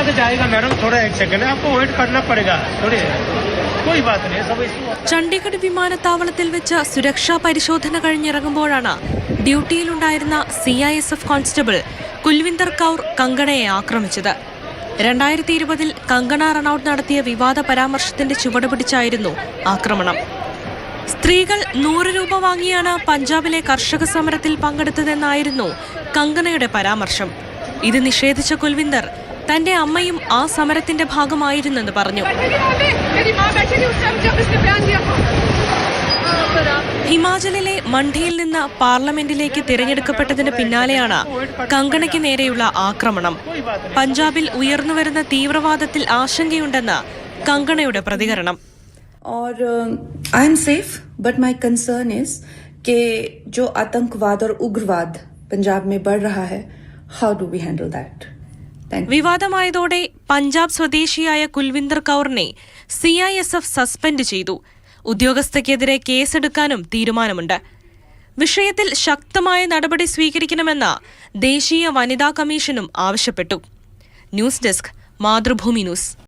से जाएगा मैडम, थोड़ा एक सेकंड आपको वेट करना पड़ेगा थोड़ी, कोई बात नहीं सब। ചണ്ഡീഗഡ് വിമാനത്താവളത്തിൽ വെച്ച് സുരക്ഷാ പരിശോധന കഴിഞ്ഞിറങ്ങുമ്പോഴാണ് ഡ്യൂട്ടിയിലുണ്ടായിരുന്ന CISF കോൺസ്റ്റബിൾ കുൽവിന്ദർ കൗർ കങ്കണയെ ആക്രമിച്ചത്. 2020-ൽ കങ്കണ റണൌട്ട് നടത്തിയ വിവാദ പരാമർശത്തിന്റെ ചുവട് പിടിച്ചായിരുന്നു ആക്രമണം. സ്ത്രീകൾ 100 രൂപ വാങ്ങിയാണ് പഞ്ചാബിലെ കർഷക സമരത്തിൽ പങ്കെടുത്തതെന്നായിരുന്നു കങ്കണയുടെ പരാമർശം. ഇത് നിഷേധിച്ച കുൽവിന്ദർ തന്റെ അമ്മയും ആ സമരത്തിന്റെ ഭാഗമായിരുന്നെന്ന് പറഞ്ഞു. ഹിമാചലിലെ മണ്ഡിയിൽ നിന്ന് പാർലമെന്റിലേക്ക് തിരഞ്ഞെടുക്കപ്പെട്ടതിന് പിന്നാലെയാണ് കങ്കണയ്ക്ക് നേരെയുള്ള ആക്രമണം. പഞ്ചാബിൽ ഉയർന്നുവരുന്ന തീവ്രവാദത്തിൽ ആശങ്കയുണ്ടെന്ന് കങ്കണയുടെ പ്രതികരണം. और I am safe but my concern is कि जो आतंकवाद और उग्रवाद पंजाब में बढ़ रहा है, how do we handle that? വിവാദമായതോടെ പഞ്ചാബ് സ്വദേശിയായ കുൽവിന്ദർ കൗറിനെ CISF സസ്പെൻഡ് ചെയ്തു. ഉദ്യോഗസ്ഥയ്ക്കെതിരെ കേസെടുക്കാനും തീരുമാനമുണ്ട്. വിഷയത്തിൽ ശക്തമായ നടപടി സ്വീകരിക്കണമെന്ന് ദേശീയ വനിതാ കമ്മീഷനും ആവശ്യപ്പെട്ടു. News desk, Mathrubhumi news.